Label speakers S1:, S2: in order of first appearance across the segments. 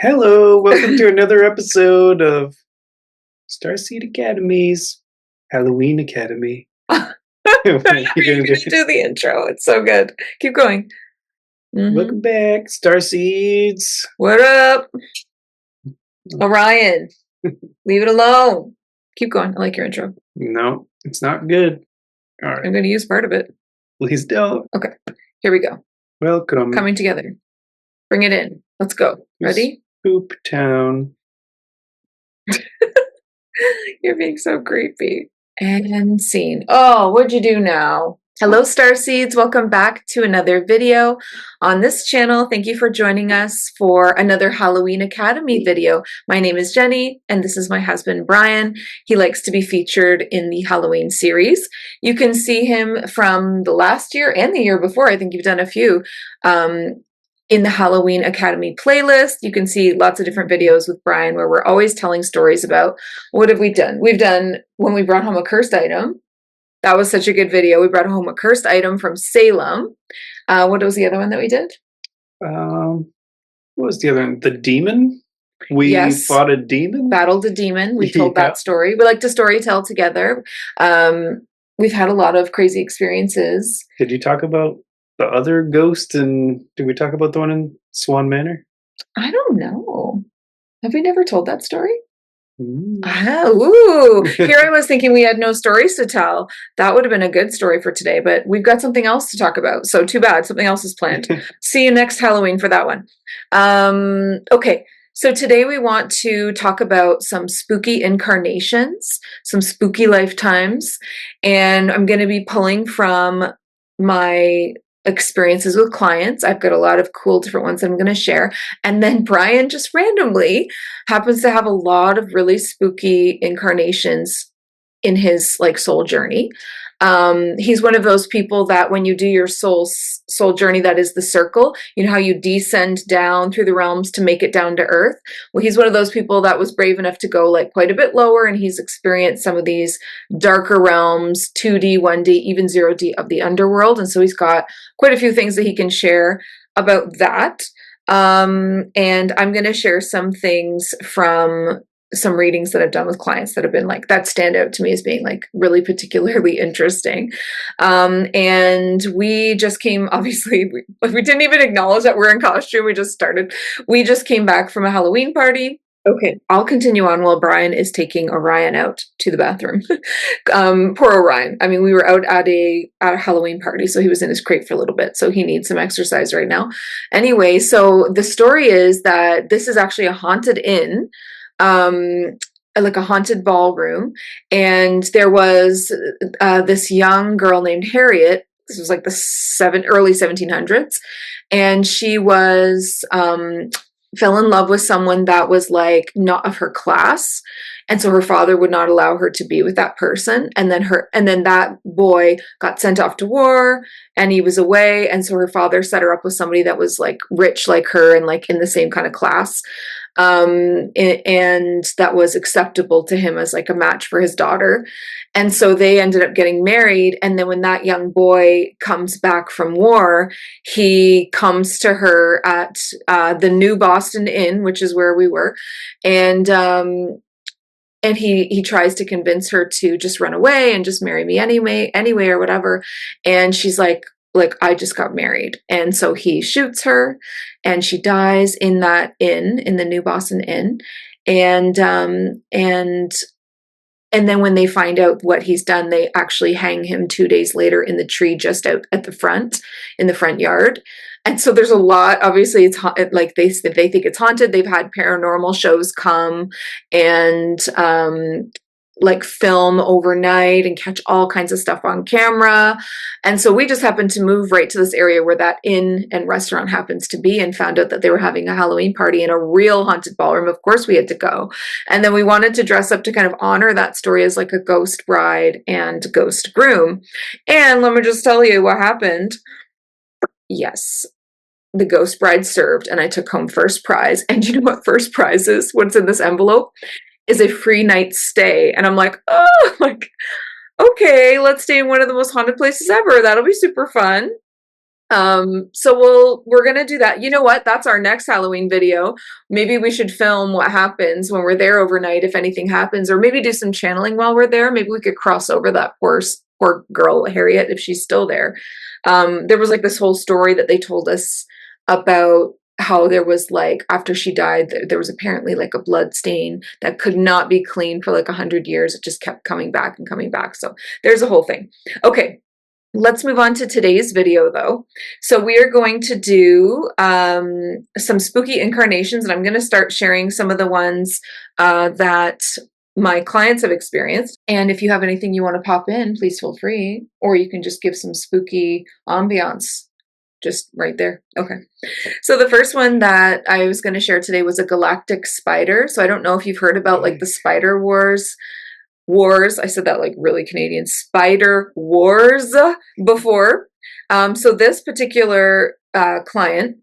S1: Hello, welcome to another episode of Starseed Academy's Halloween Academy.
S2: You're gonna do the intro. It's so good. Keep going.
S1: Welcome back, Starseeds.
S2: What up? Orion. Leave it alone. Keep going. I like your intro.
S1: No, it's not good. All right.
S2: I'm going to use part of it.
S1: Please don't.
S2: Okay. Here we go.
S1: Welcome.
S2: Coming together. Bring it in. Let's go. Ready?
S1: Poop Town.
S2: You're being so creepy. And scene. Oh, what'd you do now? Hello, Starseeds. Welcome back to another video on this channel. Thank you for joining us for another Halloween Academy video. My name is Jenny, and this is my husband, Brian. He likes to be featured in the Halloween series. You can see him from the last year and the year before. I think you've done a few in the Halloween Academy playlist. You can see lots of different videos with Brian where we're always telling stories about what have we done. We've done when we brought home a cursed item. That was such a good video. We brought home a cursed item from Salem. What was the other one that we did?
S1: What was the other one? The demon? We fought a demon?
S2: Battled a demon. We told that story. We like to story tell together. We've had a lot of crazy experiences.
S1: Did you talk about the other ghost, and did we talk about the one in Swan Manor?
S2: I don't know. Have we never told that story?
S1: Ooh.
S2: Here I was thinking we had no stories to tell. That would have been a good story for today, but we've got something else to talk about. So too bad. Something else is planned. See you next Halloween for that one. Okay. So today we want to talk about some spooky incarnations, some spooky lifetimes, and I'm going to be pulling from my experiences with clients. I've got a lot of cool different ones that I'm going to share. And then Brian just randomly happens to have a lot of really spooky incarnations in his soul journey. He's one of those people that when you do your soul journey, that is the circle, you know how you descend down through the realms to make it down to earth. Well, he's one of those people that was brave enough to go quite a bit lower, and he's experienced some of these darker realms, 2D, 1D, even 0D of the underworld. And so he's got quite a few things that he can share about that. And I'm going to share some things from some readings that I've done with clients that have been that stand out to me as being really particularly interesting. And we just came, obviously, we didn't even acknowledge that we're in costume. We just came back from a Halloween party. Okay, I'll continue on while Brian is taking Orion out to the bathroom. Poor Orion. I mean, we were out at a Halloween party, so he was in his crate for a little bit, so he needs some exercise right now. Anyway, so the story is that this is actually a haunted inn, like a haunted ballroom, and there was this young girl named Harriet. This was the early 1700s, and she was fell in love with someone that was not of her class, and so her father would not allow her to be with that person, and then that boy got sent off to war and he was away, and so her father set her up with somebody that was rich like her and in the same kind of class, and that was acceptable to him as a match for his daughter. And so they ended up getting married. And then when that young boy comes back from war, he comes to her at the New Boston Inn, which is where we were, and he tries to convince her to just run away and just marry me anyway or whatever. And she's like, I just got married. And so he shoots her and she dies in that inn, in the New Boston Inn. And then when they find out what he's done, they actually hang him 2 days later in the tree just out at the front, in the front yard. And so there's a lot, obviously it's they think it's haunted. They've had paranormal shows come and film overnight and catch all kinds of stuff on camera. And so we just happened to move right to this area where that inn and restaurant happens to be, and found out that they were having a Halloween party in a real haunted ballroom. Of course we had to go. And then we wanted to dress up to kind of honor that story as a ghost bride and ghost groom. And let me just tell you what happened. Yes. The ghost bride served, and I took home first prize. And you know what first prize is? What's in this envelope? Is a free night stay. And I'm okay, let's stay in one of the most haunted places ever. That'll be super fun. So we're gonna do that. You know what? That's our next Halloween video. Maybe we should film what happens when we're there overnight, if anything happens, or maybe do some channeling while we're there. Maybe we could cross over that poor girl Harriet if she's still there. There was like this whole story that they told us about how there was like after she died, there was apparently like a blood stain that could not be cleaned for like 100 years. It just kept coming back and coming back. So there's a whole thing. Okay. Let's move on to today's video though. So we are going to do some spooky incarnations, and I'm going to start sharing some of the ones that my clients have experienced. And if you have anything you want to pop in, please feel free, or you can just give some spooky ambiance just right there. Okay. So the first one that I was going to share today was a Galactic Spider. So I don't know if you've heard about like the Spider Wars. I said that like really Canadian. Spider Wars before. So this particular client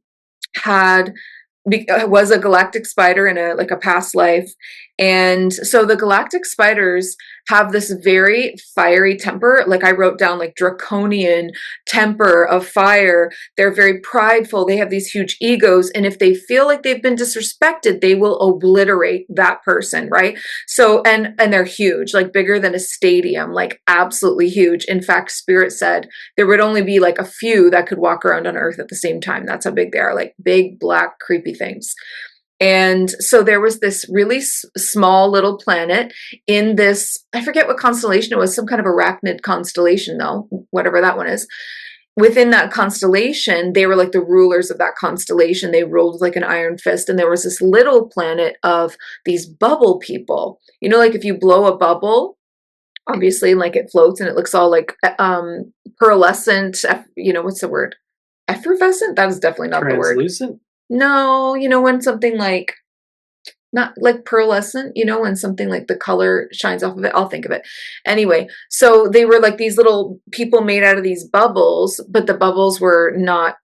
S2: was a galactic spider in a past life, and so the galactic spiders have this very fiery temper. Like I wrote down like draconian temper of fire. They're very prideful. They have these huge egos, and if they feel like they've been disrespected, they will obliterate that person, right? So and they're huge, like bigger than a stadium, like absolutely huge. In fact, Spirit said there would only be like a few that could walk around on Earth at the same time. That's how big they are, like big, black, creepy things. And so there was this really small little planet in this, I forget what constellation it was, some kind of arachnid constellation though, whatever that one is. Within that constellation, they were like the rulers of that constellation. They ruled like an iron fist. And there was this little planet of these bubble people. You know, like if you blow a bubble, obviously like it floats and it looks all like pearlescent, what's the word? Effervescent? That is definitely not the word.
S1: Translucent?
S2: No, when something like, not like pearlescent, when something like the color shines off of it. I'll think of it. Anyway, so they were like these little people made out of these bubbles, but the bubbles were not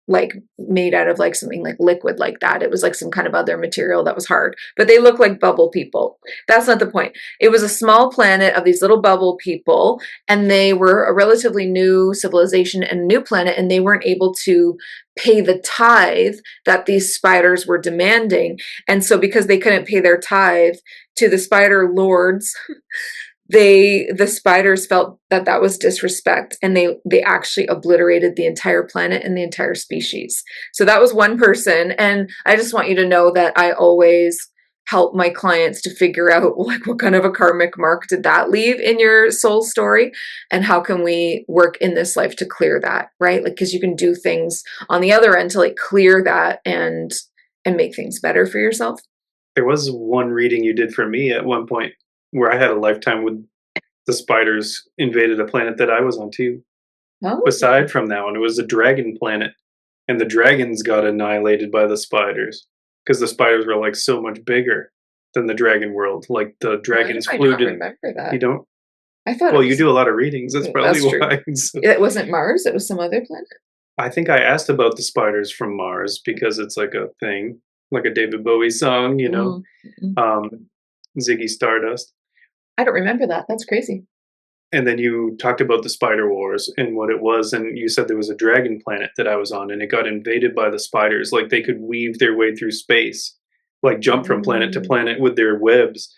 S2: like made out of like something like liquid like that. It was like some kind of other material that was hard, but they look like bubble people. That's not the point. It was a small planet of these little bubble people, and they were a relatively new civilization and a new planet, and they weren't able to pay the tithe that these spiders were demanding. And so because they couldn't pay their tithe to the spider lords, the spiders felt that was disrespect, and they actually obliterated the entire planet and the entire species. So that was one person. And I just want you to know that I always help my clients to figure out like what kind of a karmic mark did that leave in your soul story, and how can we work in this life to clear that, right? Like, because you can do things on the other end to like clear that and make things better for yourself.
S1: There was one reading you did for me at one point where I had a lifetime with the spiders invaded a planet that I was on too.
S2: Oh.
S1: Aside from that one, it was a dragon planet, and the dragons got annihilated by the spiders because the spiders were like so much bigger than the dragon world. Like the dragons flew to.
S2: Remember that?
S1: You don't.
S2: I thought.
S1: Well, you do a lot of readings. That's probably why.
S2: So. It wasn't Mars. It was some other planet.
S1: I think I asked about the spiders from Mars because it's like a thing, like a David Bowie song, Ziggy Stardust.
S2: I don't remember that. That's crazy.
S1: And then you talked about the Spider Wars and what it was, and you said there was a dragon planet that I was on, and it got invaded by the spiders. Like they could weave their way through space, like jump from planet to planet with their webs,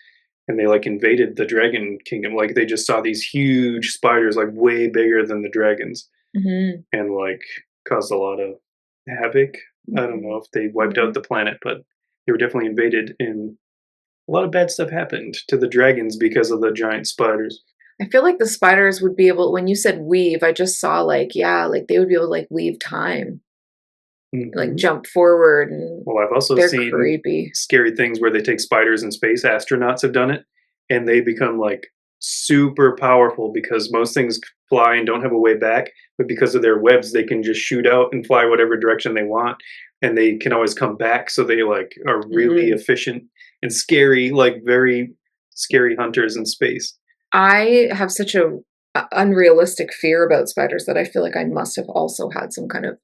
S1: and they like invaded the dragon kingdom. Like they just saw these huge spiders, like way bigger than the dragons, and like caused a lot of havoc. I don't know if they wiped out the planet, but they were definitely invaded, and a lot of bad stuff happened to the dragons because of the giant spiders.
S2: I feel like the spiders would be able, when you said weave, I just saw like they would be able to like weave time, like jump forward. And
S1: well, I've also seen creepy, scary things where they take spiders in space. Astronauts have done it, and they become like super powerful because most things fly and don't have a way back, but because of their webs, they can just shoot out and fly whatever direction they want, and they can always come back. So they like are really efficient and scary, like very scary hunters in space.
S2: I have such a unrealistic fear about spiders that I feel like I must have also had some kind of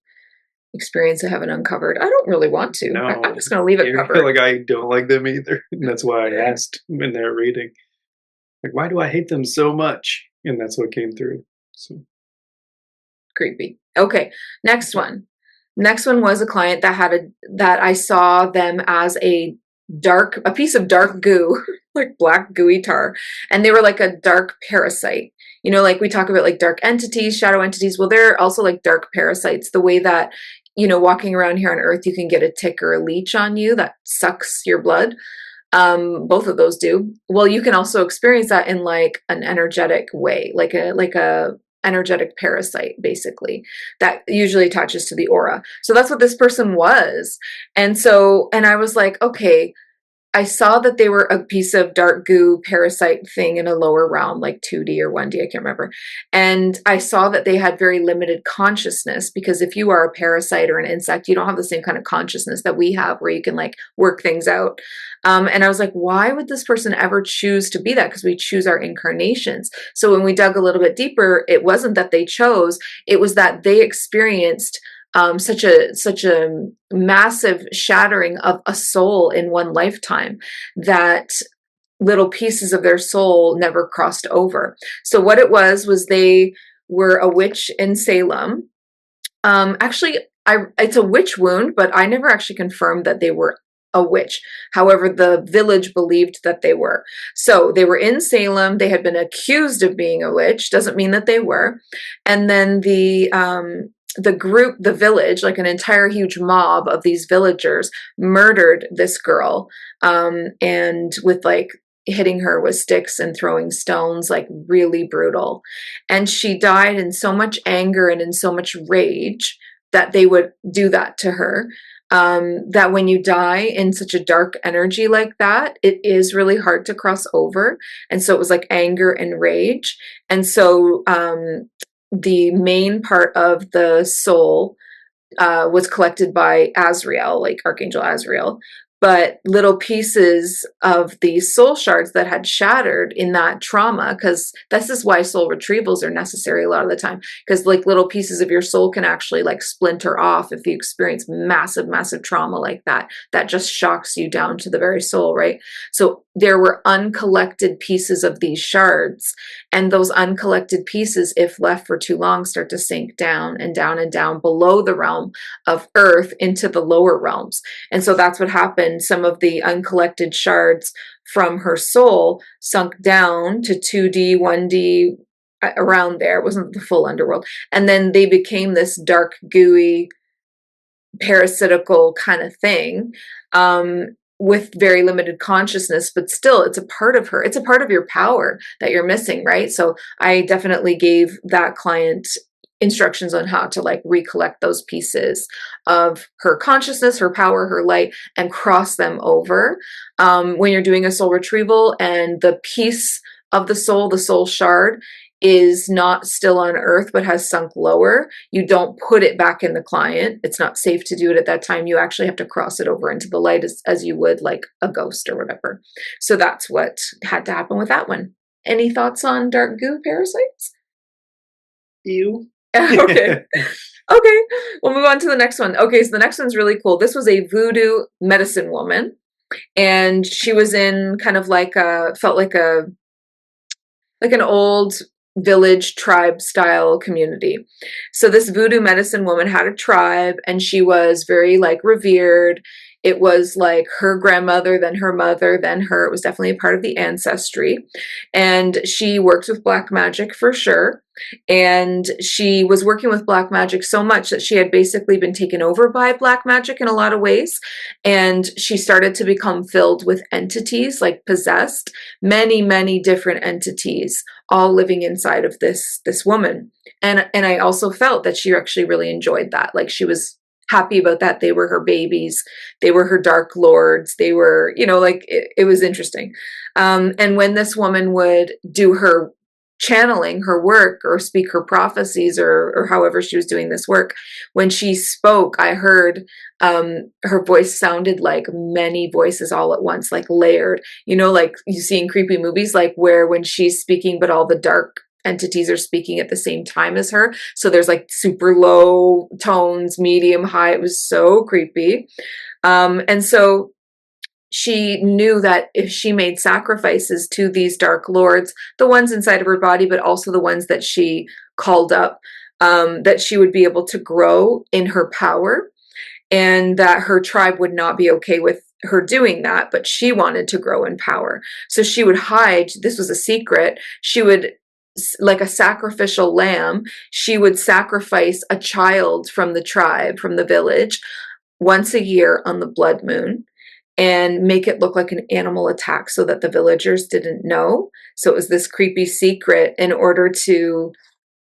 S2: experience I haven't uncovered. I don't really want to.
S1: No,
S2: I'm just going to leave it covered.
S1: I feel like I don't like them either. And that's why I asked in their reading, like, why do I hate them so much? And that's what came through. So
S2: creepy. Okay, next one. Next one was a client that I saw them as a piece of dark goo, like black gooey tar, and they were like a dark parasite. Like we talk about like dark entities, shadow entities. Well, they're also like dark parasites. The way that walking around here on Earth, you can get a tick or a leech on you that sucks your blood. Both of those do. Well, you can also experience that in like an energetic way, like a energetic parasite, basically, that usually attaches to the aura. So that's what this person was. And I was like, okay, I saw that they were a piece of dark goo parasite thing in a lower realm, like 2D or 1D, I can't remember. And I saw that they had very limited consciousness, because if you are a parasite or an insect, you don't have the same kind of consciousness that we have, where you can like work things out. And I was like, why would this person ever choose to be that? Because we choose our incarnations. So when we dug a little bit deeper, it wasn't that they chose, it was that they experienced such a massive shattering of a soul in one lifetime, that little pieces of their soul never crossed over. So what it was they were a witch in Salem. Actually, it's a witch wound, but I never actually confirmed that they were a witch. However, the village believed that they were. So they were in Salem. They had been accused of being a witch. Doesn't mean that they were. And then the group, the village, like an entire huge mob of these villagers, murdered this girl, and with like hitting her with sticks and throwing stones, like really brutal. And she died in so much anger and in so much rage that they would do that to her. That when you die in such a dark energy like that, it is really hard to cross over. And so it was like anger and rage. And so the main part of the soul was collected by Azrael, like Archangel Azrael, but little pieces of the soul shards that had shattered in that trauma, because this is why soul retrievals are necessary a lot of the time, because like little pieces of your soul can actually like splinter off if you experience massive trauma like that just shocks you down to the very soul, right? So there were uncollected pieces of these shards, and those uncollected pieces, if left for too long, start to sink down and down and down below the realm of Earth into the lower realms. And so that's what happened. Some of the uncollected shards from her soul sunk down to 2D, 1D, around there. It wasn't the full underworld. And then they became this dark, gooey, parasitical kind of thing, with very limited consciousness, but still it's a part of her. It's a part of your power that you're missing, right? So I definitely gave that client instructions on how to like recollect those pieces of her consciousness, her power, her light, and cross them over. When you're doing a soul retrieval and the piece of the soul shard, is not still on Earth but has sunk lower, you don't put it back in the client. It's not safe to do it at that time. You actually have to cross it over into the light as you would like a ghost or whatever. So that's what had to happen with that one. Any thoughts on dark goo parasites?
S1: Ew.
S2: Okay. Okay, we'll move on to the next one. Okay, so the next one's really cool. This was a voodoo medicine woman, and she was in kind of like felt like an old village tribe style community. So this voodoo medicine woman had a tribe, and she was very like revered. It was like her grandmother, then her mother, then her. It was definitely a part of the ancestry. And she worked with black magic for sure. And she was working with black magic so much that she had basically been taken over by black magic in a lot of ways. And she started to become filled with entities, like possessed, many different entities, all living inside of this woman. And I also felt that she actually really enjoyed that. Like she was happy about that. They were her babies. They were her dark lords. They were, like it was interesting. And when this woman would do her channeling, her work, or speak her prophecies, or however she was doing this work, when she spoke, I heard her voice sounded like many voices all at once, like layered, like you see in creepy movies, like where when she's speaking, but all the dark entities are speaking at the same time as her. So there's like super low tones, medium, high. It was so creepy. And so she knew that if she made sacrifices to these dark lords, the ones inside of her body, but also the ones that she called up, that she would be able to grow in her power, and that her tribe would not be okay with her doing that, but she wanted to grow in power. So she would hide, this was a secret, she would, like a sacrificial lamb, she would sacrifice a child from the tribe, from the village, once a year on the blood moon, and make it look like an animal attack so that the villagers didn't know. So it was this creepy secret in order to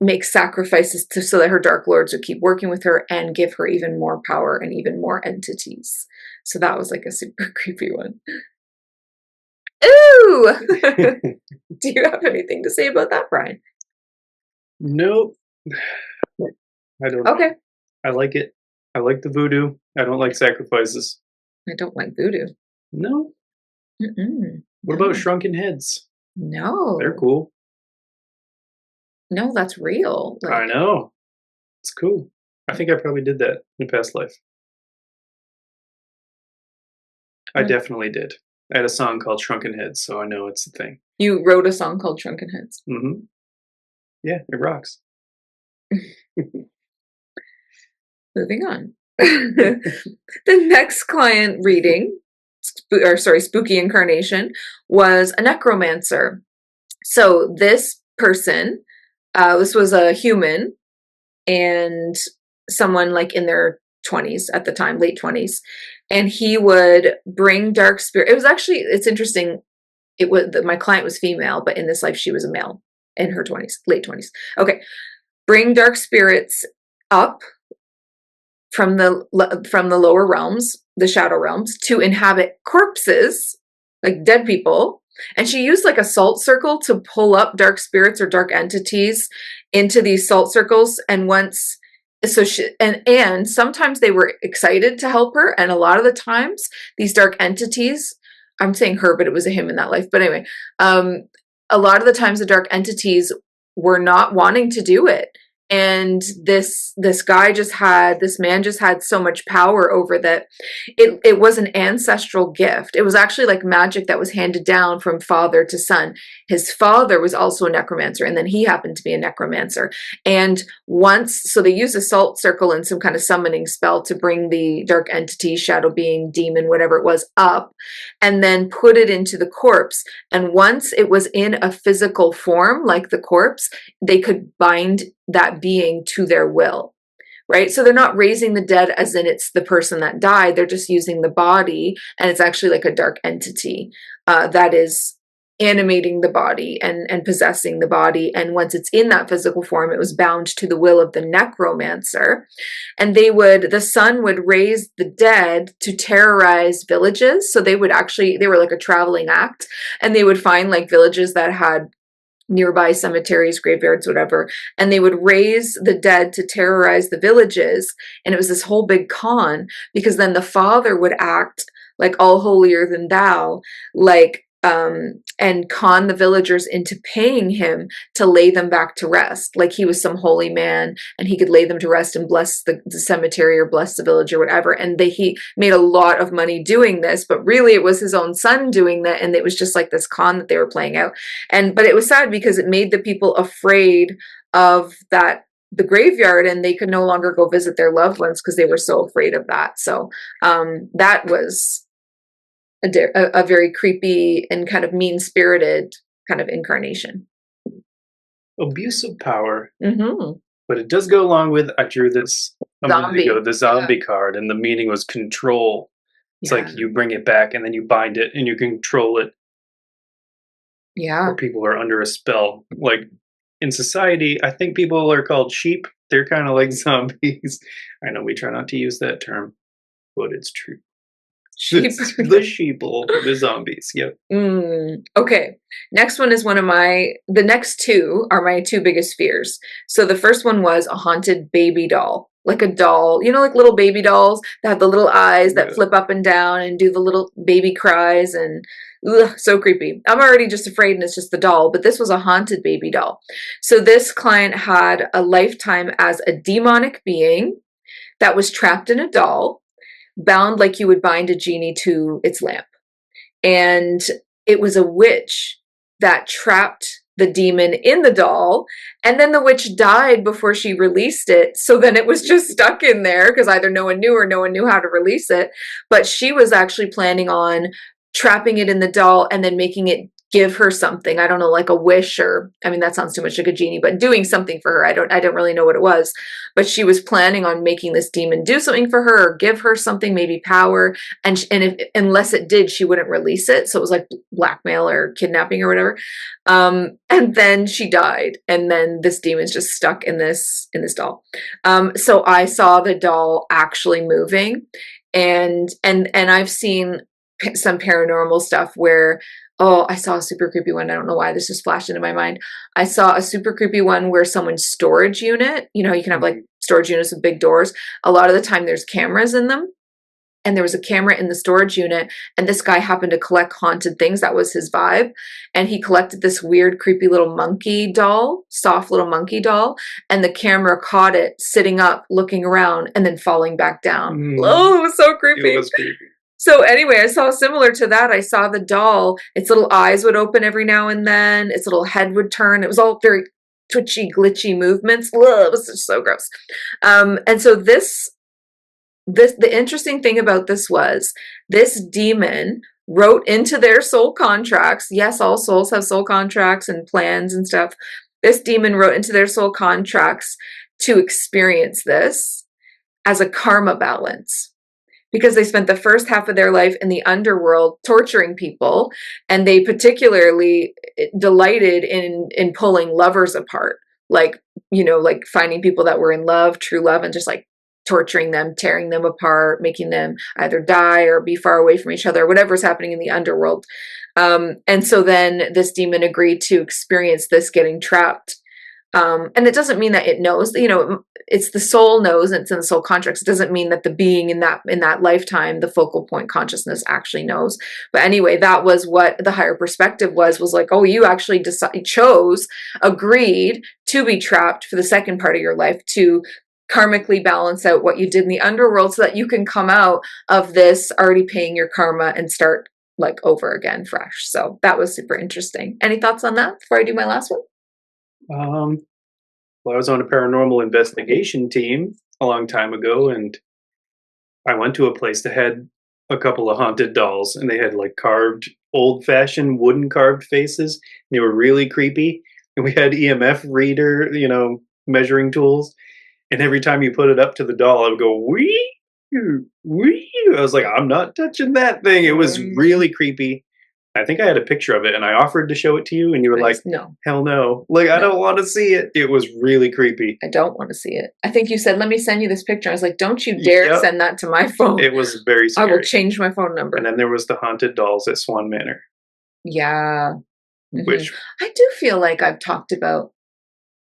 S2: make sacrifices so that her dark lords would keep working with her and give her even more power and even more entities. So that was like a super creepy one. Ooh! Do you have anything to say about that, Brian?
S1: Nope. I don't know.
S2: Okay.
S1: I like it. I like the voodoo. I don't like sacrifices.
S2: I don't like voodoo.
S1: No.
S2: Mm-mm.
S1: What about shrunken heads?
S2: No.
S1: They're cool.
S2: No, that's real.
S1: Like, I know. It's cool. I think I probably did that in a past life. I definitely did. I had a song called Shrunken Heads, so I know it's a thing.
S2: You wrote a song called Shrunken Heads?
S1: Mm-hmm. Yeah, it rocks.
S2: Moving on. The next client reading, spooky incarnation, was a necromancer. So this person, this was a human and someone like in their 20s at the time, late 20s, and he would bring dark spirit. It was actually, it's interesting. It was, my client was female, but in this life she was a male in her 20s, late 20s. Okay. Bring dark spirits up from the lower realms, the shadow realms, to inhabit corpses, like dead people. And she used like a salt circle to pull up dark spirits or dark entities into these salt circles. And once, so she, and sometimes they were excited to help her. And a lot of the times these dark entities, I'm saying her, but it was a him in that life. But anyway, a lot of the times the dark entities were not wanting to do it. And this man just had so much power over that it was an ancestral gift. It was actually like magic that was handed down from father to son. His father was also a necromancer, and then he happened to be a necromancer. And so they used a salt circle and some kind of summoning spell to bring the dark entity, shadow being, demon, whatever it was, up, and then put it into the corpse. And once it was in a physical form, like the corpse, they could bind that being to their will, right? So they're not raising the dead as in it's the person that died. They're just using the body, and it's actually like a dark entity that is animating the body and possessing the body. And once it's in that physical form, it was bound to the will of the necromancer. And the son would raise the dead to terrorize villages. So they were like a traveling act, and they would find like villages that had nearby cemeteries, graveyards, whatever, and they would raise the dead to terrorize the villages. And it was this whole big con, because then the father would act like all holier than thou, like and con the villagers into paying him to lay them back to rest, like he was some holy man and he could lay them to rest and bless the cemetery or bless the village or whatever. And he made a lot of money doing this, but really it was his own son doing that, and it was just like this con that they were playing out. But it was sad because it made the people afraid of the graveyard, and they could no longer go visit their loved ones because they were so afraid of that. So that was a very creepy and kind of mean-spirited kind of incarnation.
S1: Abuse of power.
S2: Mm-hmm.
S1: But it does go along with, I drew this a minute ago, the zombie card, and the meaning was control. It's like you bring it back and then you bind it and you control it.
S2: Yeah.
S1: Or people are under a spell. Like in society, I think people are called sheep. They're kind of like zombies. I know we try not to use that term, but it's true. The sheeple, the zombies. Yep.
S2: Okay. Next one is the next two are my two biggest fears. So the first one was a haunted baby doll, like a doll, like little baby dolls that have the little eyes that flip up and down and do the little baby cries, and so creepy. I'm already just afraid, and it's just the doll, but this was a haunted baby doll. So this client had a lifetime as a demonic being that was trapped in a doll, bound like you would bind a genie to its lamp. And it was a witch that trapped the demon in the doll, and then the witch died before she released it, so then it was just stuck in there because either no one knew or no one knew how to release it. But she was actually planning on trapping it in the doll and then making it give her something. I don't know, like a wish, or I mean that sounds too much like a genie, but doing something for her. I don't really know what it was, but she was planning on making this demon do something for her or give her something, maybe power, and unless it did, she wouldn't release it. So it was like blackmail or kidnapping or whatever. And then she died, and then this demon's just stuck in this doll. So I saw the doll actually moving, and I've seen some paranormal stuff where, oh, I saw a super creepy one. I don't know why this just flashed into my mind. I saw a super creepy one where someone's storage unit, you know, you can have like storage units with big doors. A lot of the time there's cameras in them. And there was a camera in the storage unit, and this guy happened to collect haunted things. That was his vibe. And he collected this weird, creepy little monkey doll, soft little monkey doll. And the camera caught it sitting up, looking around, and then falling back down. Oh, it was so creepy.
S1: It was creepy.
S2: So anyway, I saw similar to that. I saw the doll, its little eyes would open every now and then. Its little head would turn. It was all very twitchy, glitchy movements. Ugh, it was just so gross. And so the interesting thing about this was this demon wrote into their soul contracts. Yes, all souls have soul contracts and plans and stuff. This demon wrote into their soul contracts to experience this as a karma balance, because they spent the first half of their life in the underworld torturing people, and they particularly delighted in pulling lovers apart, like, you know, like finding people that were in love, true love, and just like torturing them, tearing them apart, making them either die or be far away from each other, whatever's happening in the underworld. And so then this demon agreed to experience this getting trapped. And it doesn't mean that it knows, you know, it's the soul knows, and it's in the soul contracts. It doesn't mean that the being in that lifetime, the focal point consciousness, actually knows. But anyway, that was what the higher perspective was like, oh, you actually agreed to be trapped for the second part of your life, to karmically balance out what you did in the underworld so that you can come out of this already paying your karma and start like over again fresh. So that was super interesting. Any thoughts on that before I do my last one?
S1: Well, I was on a paranormal investigation team a long time ago, and I went to a place that had a couple of haunted dolls, and they had like carved, old-fashioned wooden carved faces. They were really creepy, and we had EMF reader, you know, measuring tools. And every time you put it up to the doll, I would go, wee, wee. I was like, I'm not touching that thing. It was really creepy. I think I had a picture of it, and I offered to show it to you, and you were like,
S2: no.
S1: Hell no. Like, I don't want to see it. It was really creepy.
S2: I don't want to see it. I think you said, let me send you this picture. I was like, don't you dare send that to my phone.
S1: It was very scary.
S2: I will change my phone number.
S1: And then there was the haunted dolls at Swan Manor.
S2: Yeah.
S1: Which
S2: I do feel like I've talked about.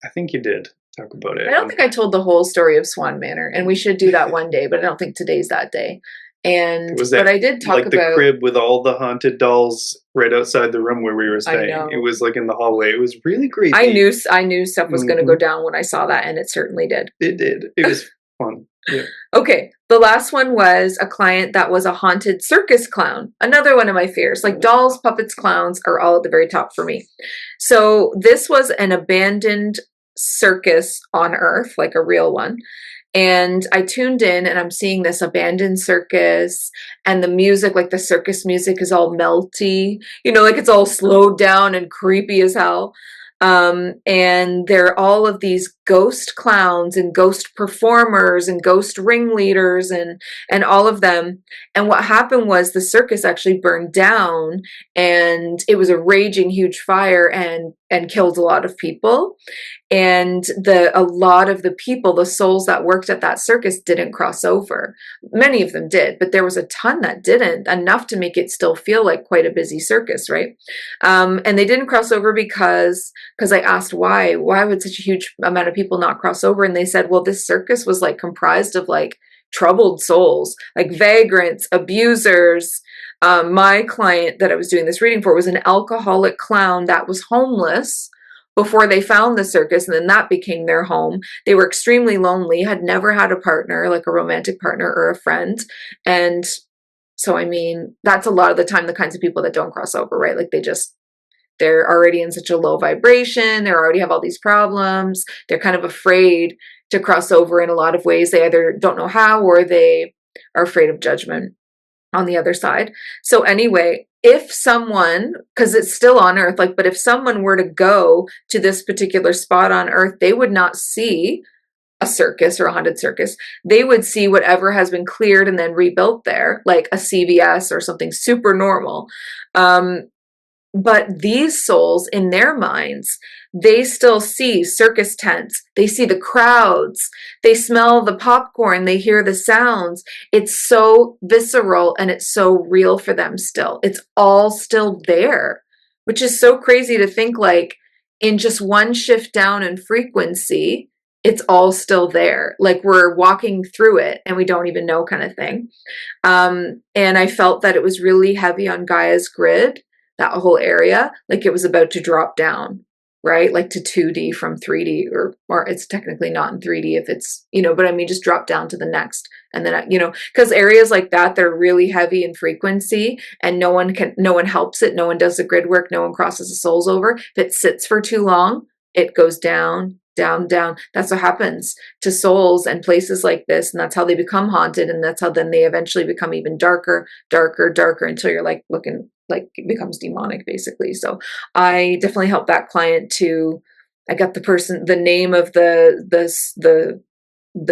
S1: I think you did talk about it.
S2: I don't think I told the whole story of Swan Manor, and we should do that one day, but I don't think today's that day. And but I did talk
S1: like
S2: about
S1: the crib with all the haunted dolls right outside the room where we were staying. It was like in the hallway. It was really creepy.
S2: I knew stuff was going to go down when I saw that, and it certainly did.
S1: It did. It was fun. Yeah.
S2: Okay, the last one was a client that was a haunted circus clown. Another one of my fears. Like dolls, puppets, clowns are all at the very top for me. So this was an abandoned circus on Earth, like a real one. And I tuned in, and I'm seeing this abandoned circus, and the music, like the circus music, is all melty, you know, like it's all slowed down and creepy as hell. And there are all of these ghost clowns and ghost performers and ghost ringleaders and all of them. And what happened was the circus actually burned down, and it was a raging huge fire and killed a lot of people. And a lot of the people, the souls that worked at that circus, didn't cross over. Many of them did, but there was a ton that didn't, enough to make it still feel like quite a busy circus, right? And they didn't cross over because I asked why would such a huge amount of people not cross over? And they said, well, this circus was like comprised of like troubled souls, like vagrants, abusers. My client that I was doing this reading for was an alcoholic clown that was homeless before they found the circus, and then that became their home. They were extremely lonely, had never had a partner, like a romantic partner or a friend. And so, I mean, that's a lot of the time the kinds of people that don't cross over, right? Like they're they're already in such a low vibration. They already have all these problems. They're kind of afraid to cross over in a lot of ways. They either don't know how, or they are afraid of judgment on the other side. So anyway, if someone, because it's still on Earth, like, but if someone were to go to this particular spot on Earth, they would not see a circus or a haunted circus. They would see whatever has been cleared and then rebuilt there, like a CVS or something super normal. But these souls, in their minds, they still see circus tents. They see the crowds. They smell the popcorn. They hear the sounds. It's so visceral and it's so real for them still. It's all still there, which is so crazy to think, like, in just one shift down in frequency, it's all still there. Like, we're walking through it and we don't even know, kind of thing. And I felt that it was really heavy on Gaia's grid, that whole area, like it was about to drop down, right? Like to 2D from 3D, or it's technically not in 3D if it's, but I mean, just drop down to the next. And then, because areas like that, they're really heavy in frequency and no one helps it. No one does the grid work. No one crosses the souls over. If it sits for too long, it goes down, down, down. That's what happens to souls and places like this. And that's how they become haunted. And that's how then they eventually become even darker, darker, darker, until you're like looking like it becomes demonic, basically. So I definitely helped that client I got the name of the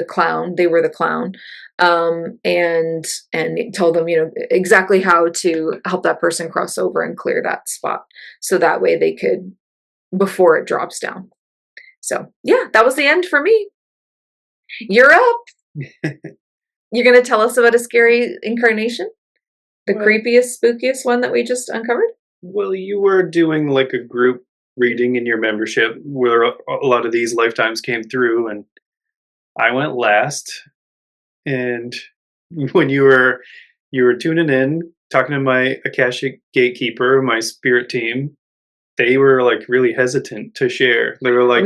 S2: clown. They were the clown. And told them, exactly how to help that person cross over and clear that spot. So that way they could, before it drops down. So yeah, that was the end for me. You're up. You're going to tell us about a scary incarnation? The creepiest, spookiest one that we just uncovered?
S1: Well, you were doing like a group reading in your membership where a lot of these lifetimes came through, and I went last. And when you were tuning in, talking to my Akashic gatekeeper, my spirit team, they were like really hesitant to share. They were like,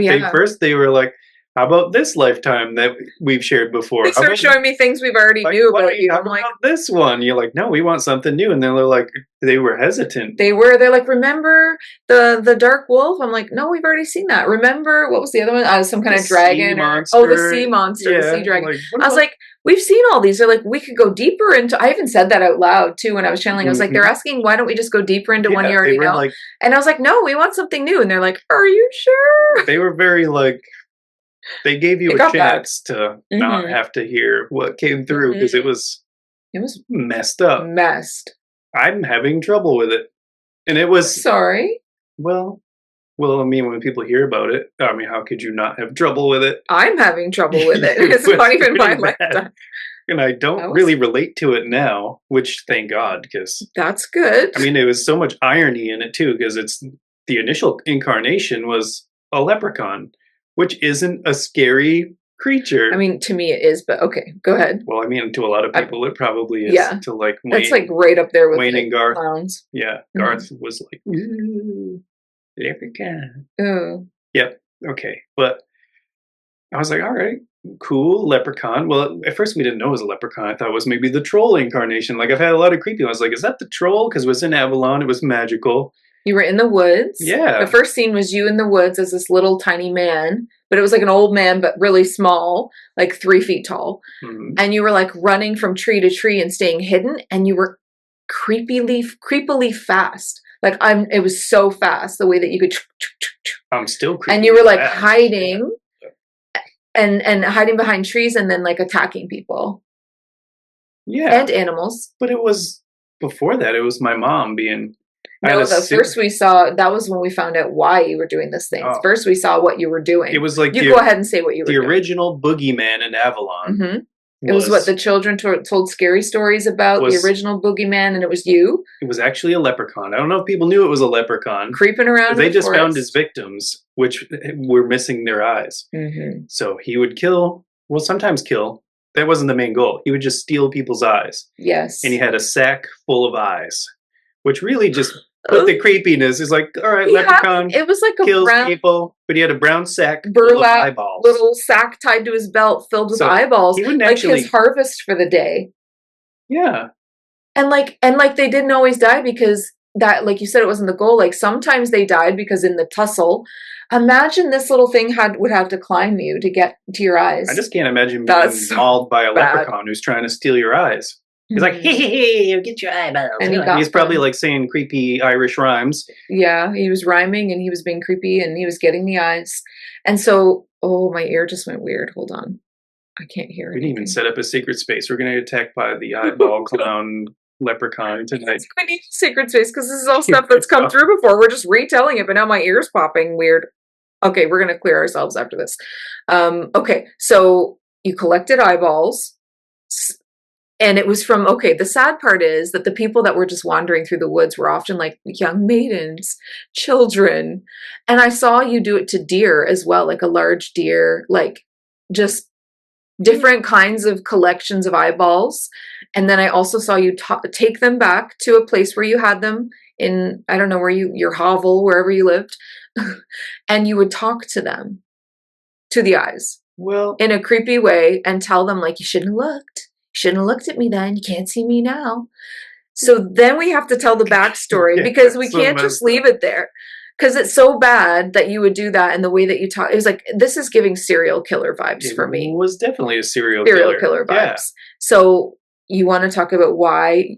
S1: they were like, how about this lifetime that we've shared before?
S2: They started showing me things we've already knew about you.
S1: I'm like, this one. You're like, no, we want something new. And they're like, they were hesitant.
S2: They're like, remember the dark wolf? I'm like, no, we've already seen that. Remember, what was the other one? Some kind of dragon. The sea monster, the sea dragon. Like, I was like, we've seen all these. They're like, we could go deeper into, I even said that out loud too when I was channeling. I was like, they're asking, why don't we just go deeper into one you already know? And I was like, no, we want something new. And they're like, are you sure?
S1: They were very like, they gave you a chance to not have to hear what came through, because it was messed up. I'm having trouble with it. And it was...
S2: Sorry.
S1: Well, I mean, when people hear about it, I mean, how could you not have trouble with it?
S2: I'm having trouble with it. It's not even my lifetime.
S1: And I don't really relate to it now, which thank God, because...
S2: That's good.
S1: I mean, there was so much irony in it too, because the initial incarnation was a leprechaun, which isn't a scary creature.
S2: I mean, to me it is, but okay, go ahead.
S1: Well, I mean, to a lot of people it probably is.
S2: Yeah.
S1: To like Wayne,
S2: that's like right up there with
S1: Wayne and Garth.
S2: Clowns.
S1: Yeah, Garth was like, ooh, leprechaun.
S2: Oh.
S1: Yep. Okay, but I was like, all right, cool, leprechaun. Well, at first we didn't know it was a leprechaun. I thought it was maybe the troll incarnation. Like, I've had a lot of creepy ones. Like, is that the troll? Because it was in Avalon. It was magical.
S2: You were in the woods.
S1: Yeah.
S2: The first scene was you in the woods as this little tiny man, but it was like an old man, but really small, like 3 feet tall. Mm-hmm. And you were like running from tree to tree and staying hidden. And you were creepily fast. Like it was so fast the way that you could.
S1: I'm still creepy.
S2: And you were like hiding and hiding behind trees and then like attacking people.
S1: Yeah.
S2: And animals.
S1: But it was before that. It was my mom being.
S2: No, first we saw, that was when we found out why you were doing this thing. Oh. First we saw what you were doing.
S1: It was like
S2: you go ahead and say what you were doing.
S1: The original Boogeyman in Avalon.
S2: Mm-hmm. It was what the children told scary stories about, the original Boogeyman, and it was you. It
S1: was actually a leprechaun. I don't know if people knew it was a leprechaun.
S2: Creeping around.
S1: They just found his victims, which were missing their eyes. Mm-hmm. So he would sometimes kill. That wasn't the main goal. He would just steal people's eyes.
S2: Yes.
S1: And he had a sack full of eyes, which really just put the creepiness. It's like, all right, leprechaun.
S2: It was like a
S1: kills people, but he had a brown sack
S2: burlap,
S1: full of eyeballs.
S2: Little sack tied to his belt filled with eyeballs.
S1: He wouldn't
S2: like
S1: actually,
S2: his harvest for the day.
S1: Yeah.
S2: And like they didn't always die because that, like you said, it wasn't the goal. Like sometimes they died because in the tussle, imagine this little thing would have to climb you to get to your eyes.
S1: I just can't imagine being mauled by a leprechaun who's trying to steal your eyes. He's like, hey, get your eyeballs. And he's probably like saying creepy Irish rhymes.
S2: Yeah, he was rhyming and he was being creepy and he was getting the eyes. And so, oh, my ear just went weird. Hold on. I can't hear it.
S1: We didn't even set up a secret space. We're going to get attacked by the eyeball clown leprechaun tonight.
S2: We need secret space because this is all stuff that's come through before. We're just retelling it, but now my ear's popping weird. Okay, we're going to clear ourselves after this. Okay, so you collected eyeballs. And it was from, okay, the sad part is that the people that were just wandering through the woods were often like young maidens, children. And I saw you do it to deer as well, like a large deer, like just different kinds of collections of eyeballs. And then I also saw you take them back to a place where you had them in, I don't know, where your hovel, wherever you lived. And you would talk to them, to the eyes.
S1: Well,
S2: in a creepy way and tell them like, you shouldn't have looked. Shouldn't have looked at me then. You can't see me now. So then we have to tell the backstory because we can't just leave it there. Because it's so bad that you would do that and the way that you talk. It was like, this is giving serial killer vibes for me.
S1: It was definitely a serial killer
S2: vibes. Yeah. So you want to talk about why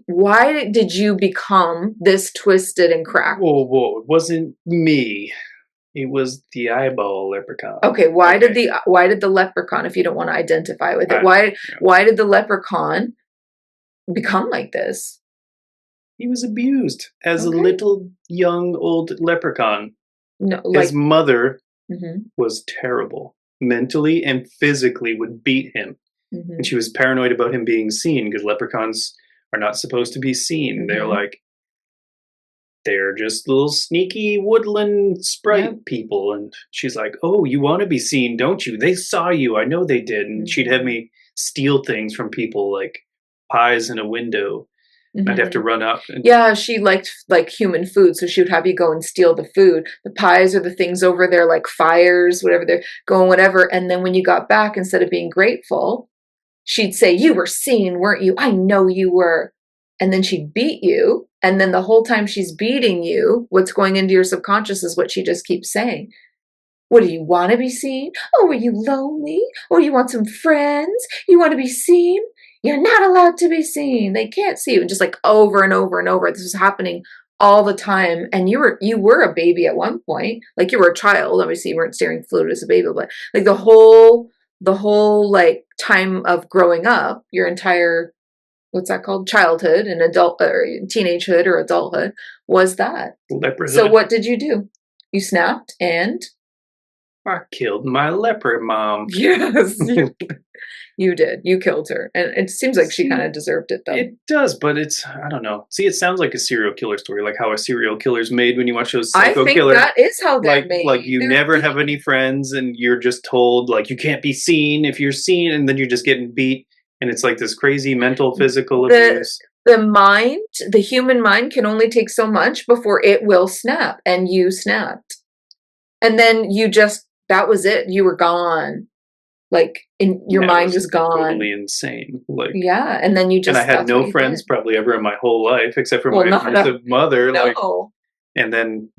S2: did you become this twisted and cracked?
S1: Whoa, it wasn't me. It was the eyeball leprechaun.
S2: Okay, why did the leprechaun, if you don't want to identify with it, why did the leprechaun become like this?
S1: He was abused as a little young old leprechaun.
S2: No,
S1: his mother was terrible. Mentally and physically would beat him. And she was paranoid about him being seen because leprechauns are not supposed to be seen. They're just little sneaky woodland sprite people. And she's like, oh, you want to be seen, don't you? They saw you. I know they did. And she'd have me steal things from people like pies in a window. I'd have to run up.
S2: She liked like human food. So she would have you go and steal the food. The pies are the things over there, like fires, whatever they're going, whatever. And then when you got back, instead of being grateful, she'd say, you were seen, weren't you? I know you were. And then she'd beat you. And then the whole time she's beating you, what's going into your subconscious is what she just keeps saying. What, do you want to be seen? Oh, are you lonely? Or you want some friends? You want to be seen? You're not allowed to be seen. They can't see you. And just like over and over and over. This was happening all the time. And you were a baby at one point. Like you were a child. Obviously you weren't staring fluid as a baby, but like the whole like time of growing up, your entire, what's that called? Childhood and adult or teenagehood or adulthood was that.
S1: Leperhood.
S2: So what did you do? You snapped and?
S1: I killed my leper mom.
S2: Yes. You did. You killed her. And it seems like she kind of deserved it, though.
S1: It does, but it's, I don't know. See, it sounds like a serial killer story, like how a serial killer's made when you watch those psycho killers.
S2: I think that is how they're made.
S1: Like you never have any friends and you're just told, like, you can't be seen if you're seen, and then you're just getting beat. And it's like this crazy mental, physical abuse.
S2: The human mind can only take so much before it will snap. And you snapped. And then that was it. You were gone. Like your mind was gone.
S1: Totally insane. Like
S2: and then you just.
S1: And I had no friends probably ever in my whole life except for my abusive mother.
S2: No.
S1: Like, and then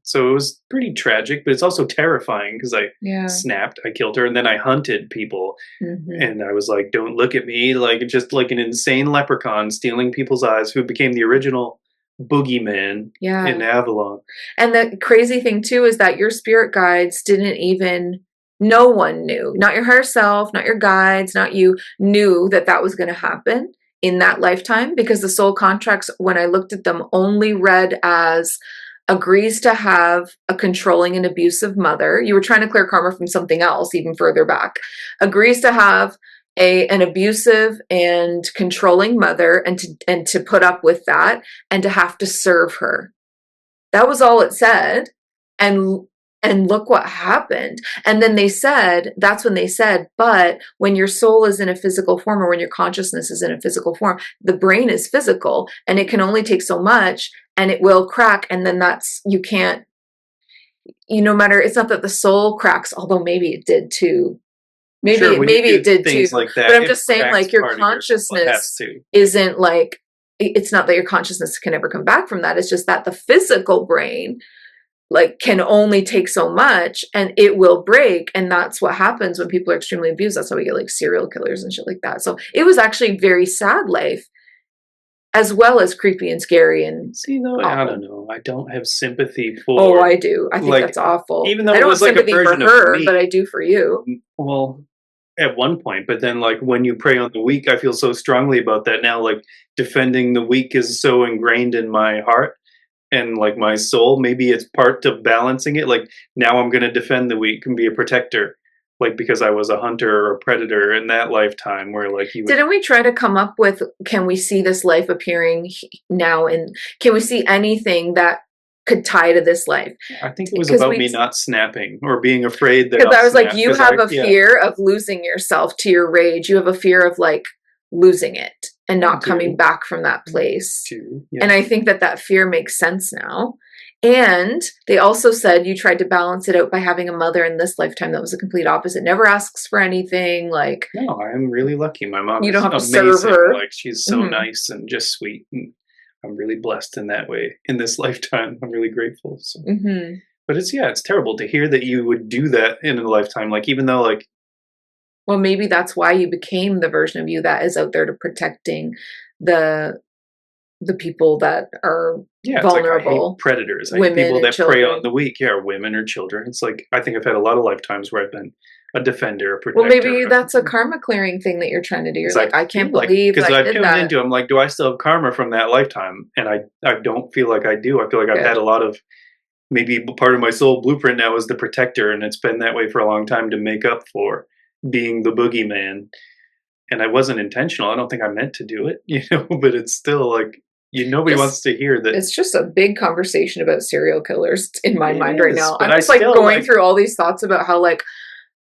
S1: so it was pretty tragic, but it's also terrifying because I snapped, I killed her, and then I hunted people, and I was like, "Don't look at me!" Like just like an insane leprechaun stealing people's eyes, who became the original Boogeyman in Avalon. And
S2: the crazy thing too is that your spirit guides didn't even. No one knew, not your higher self, not your guides, not you, knew that was going to happen in that lifetime, because the soul contracts, when I looked at them, only read as agrees to have a controlling and abusive mother. You were trying to clear karma from something else even further back. Agrees to have an abusive and controlling mother and to put up with that and to have to serve her. That was all it said. And look what happened. And then that's when they said, but when your soul is in a physical form, or when your consciousness is in a physical form, the brain is physical and it can only take so much and it will crack. And then you can't, no matter, it's not that the soul cracks, although maybe it did too. Maybe it did too.
S1: Like that,
S2: but I'm just saying, like, your consciousness isn't like, it's not that your consciousness can ever come back from that. It's just that the physical brain like can only take so much and it will break. And that's what happens when people are extremely abused. That's how we get like serial killers and shit like that. So it was actually a very sad life, as well as creepy and scary and
S1: See, no, I don't know. I don't have sympathy for.
S2: Oh, I do. I think
S1: like,
S2: that's awful.
S1: Even though
S2: I
S1: it
S2: don't
S1: was
S2: have
S1: like a
S2: sympathy for
S1: version of
S2: her,
S1: me.
S2: but I do for you.
S1: Well, at one point, but then like when you prey on the weak, I feel so strongly about that now. Like defending the weak is so ingrained in my heart and like my soul. Maybe it's part of balancing it. Like now I'm going to defend the weak and be a protector. Like because I was a hunter or a predator in that lifetime where like you
S2: Didn't we try to come up with, can we see this life appearing now, and can we see anything that could tie to this life?
S1: I think it was about me not snapping or being afraid that
S2: because I was like, you have a fear of losing yourself to your rage. You have a fear of like losing it and not coming back from that place. And I think that that fear makes sense now. And they also said you tried to balance it out by having a mother in this lifetime that was a complete opposite. Never asks for anything. Like,
S1: no, I'm really lucky. My mom
S2: you
S1: is
S2: don't have to
S1: amazing.
S2: serve her.
S1: Like she's so nice and just sweet. And I'm really blessed in that way in this lifetime. I'm really grateful. So. But it's terrible to hear that you would do that in a lifetime. Like even though like,
S2: well, maybe that's why you became the version of you that is out there to protecting the people that are vulnerable.
S1: Like I hate predators. I hate people that prey on the weak. Yeah, women or children. It's like I think I've had a lot of lifetimes where I've been a defender, a protector.
S2: Well, maybe that's a karma clearing thing that you're trying to do. You're like, I can't believe
S1: because I've tuned
S2: that.
S1: into. I'm like, do I still have karma from that lifetime? And I don't feel like I do. I feel like I've had a lot of. Maybe part of my soul blueprint now is the protector, and it's been that way for a long time to make up for being the boogeyman. And I wasn't intentional. I don't think I meant to do it, but it's still like, nobody wants to hear that.
S2: It's just a big conversation about serial killers in my mind right now. I'm just
S1: still,
S2: going through all these thoughts about how like,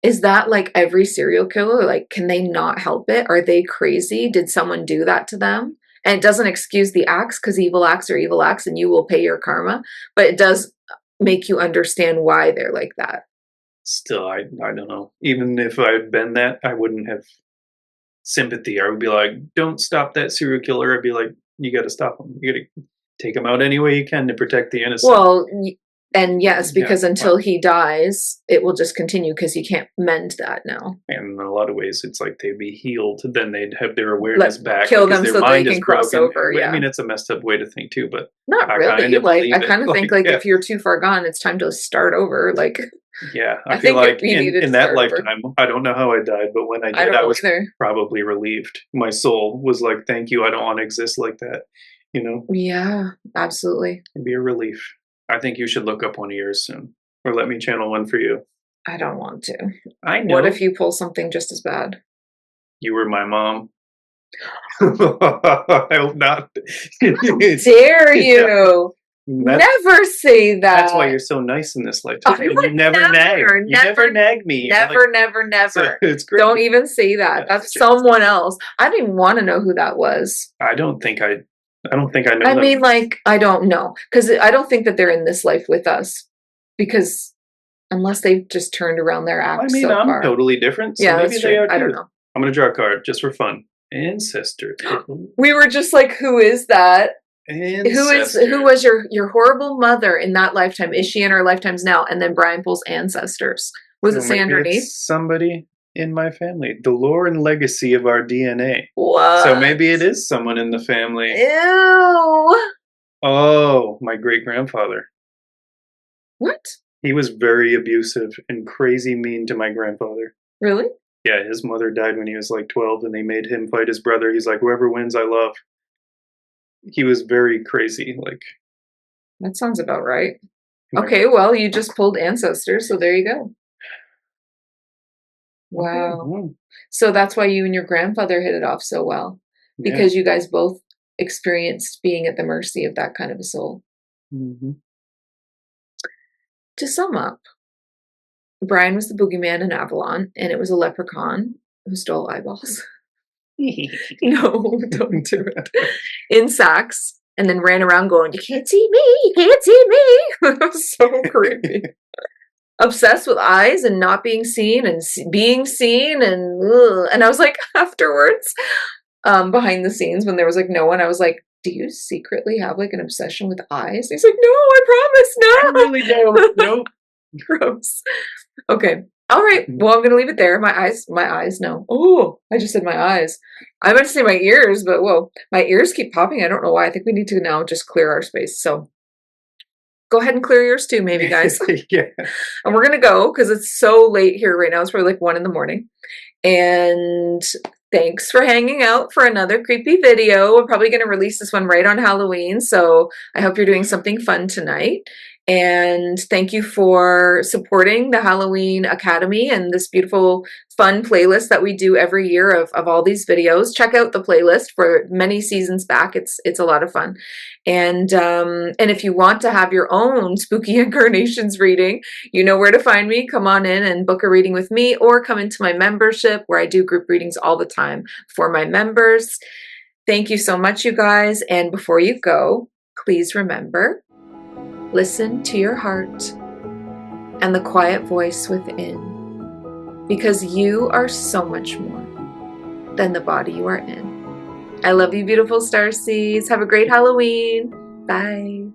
S2: is that like every serial killer? Like, can they not help it? Are they crazy? Did someone do that to them? And it doesn't excuse the acts, because evil acts are evil acts and you will pay your karma. But it does make you understand why they're like that.
S1: Still, I don't know. Even if I'd been that, I wouldn't have sympathy. I would be like, don't stop that serial killer. I'd be like, you got to stop him. You got to take him out any way you can to protect the innocent.
S2: Well, and yes, because until he dies, it will just continue because you can't mend that now.
S1: And in a lot of ways, it's like they'd be healed. Then they'd have their awareness back.
S2: Kill them so they can cross over. Yeah.
S1: I mean, it's a messed up way to think too, but
S2: not really. I kind of think like if you're too far gone, it's time to start over. Like,
S1: yeah, I feel like in that lifetime, I don't know how I died, but when I did, I was probably relieved. My soul was like, thank you. I don't want to exist like that.
S2: Yeah, absolutely.
S1: It'd be a relief. I think you should look up one of yours soon, or let me channel one for you.
S2: I don't want to.
S1: I know.
S2: What if you pull something just as bad?
S1: You were my mom. I hope not.
S2: Dare you? Never say that.
S1: That's why you're so nice in this lifetime. You never nag. You never nag me.
S2: Never.
S1: So it's great.
S2: Don't even say that. That's someone else. I didn't even want to know who that was.
S1: I don't think I know.
S2: I mean, like, I don't know, because I don't think that they're in this life with us, because unless they've just turned around their act.
S1: I mean, I'm totally different. So maybe they are too.
S2: I don't know.
S1: I'm gonna draw a card just for fun. Ancestor.
S2: We were just like, who is that?
S1: Ancestor.
S2: Who was your horrible mother in that lifetime? Is she in our lifetimes now? And then Brian pulls ancestors. Was it say underneath?
S1: Somebody in my family. The lore and legacy of our DNA.
S2: What?
S1: So maybe it is someone in the family.
S2: Ew.
S1: Oh, my great-grandfather.
S2: What?
S1: He was very abusive and crazy mean to my grandfather.
S2: Really?
S1: Yeah, his mother died when he was like 12 and they made him fight his brother. He's like, whoever wins, I love. He was very crazy. Like,
S2: that sounds about right. Okay, well, you just pulled ancestors, so there you go. Wow. Mm-hmm. So that's why you and your grandfather hit it off so well, because you guys both experienced being at the mercy of that kind of a soul.
S1: Mm-hmm.
S2: To sum up, Brian was the boogeyman in Avalon, and it was a leprechaun who stole eyeballs. No, don't do it. In sacks, and then ran around going, "You can't see me, you can't see me." It was so creepy. Obsessed with eyes and not being seen and being seen, and I was like, afterwards, behind the scenes when there was like no one, I was like, do you secretly have like an obsession with eyes? He's like, no, I promise, no.
S1: I really don't. Nope.
S2: Gross. Okay. All right. Well, I'm gonna leave it there. My eyes, no. Oh, I just said my eyes. I meant to say my ears, but whoa, my ears keep popping. I don't know why. I think we need to now just clear our space. So go ahead and clear yours too, maybe, guys.
S1: Yeah.
S2: And we're gonna go because it's so late here right now. It's probably like 1 a.m. And thanks for hanging out for another creepy video. We're probably gonna release this one right on Halloween. So I hope you're doing something fun tonight. And thank you for supporting the Halloween Academy and this beautiful fun playlist that we do every year of all these videos. Check out the playlist for many seasons back. It's a lot of fun. And if you want to have your own spooky Incarnations reading, you know where to find me. Come on in and book a reading with me, or come into my membership where I do group readings all the time for my members. Thank you so much, you guys. And before you go, please remember, listen to your heart and the quiet voice within, because you are so much more than the body you are in. I love you, beautiful starseeds. Have a great Halloween. Bye.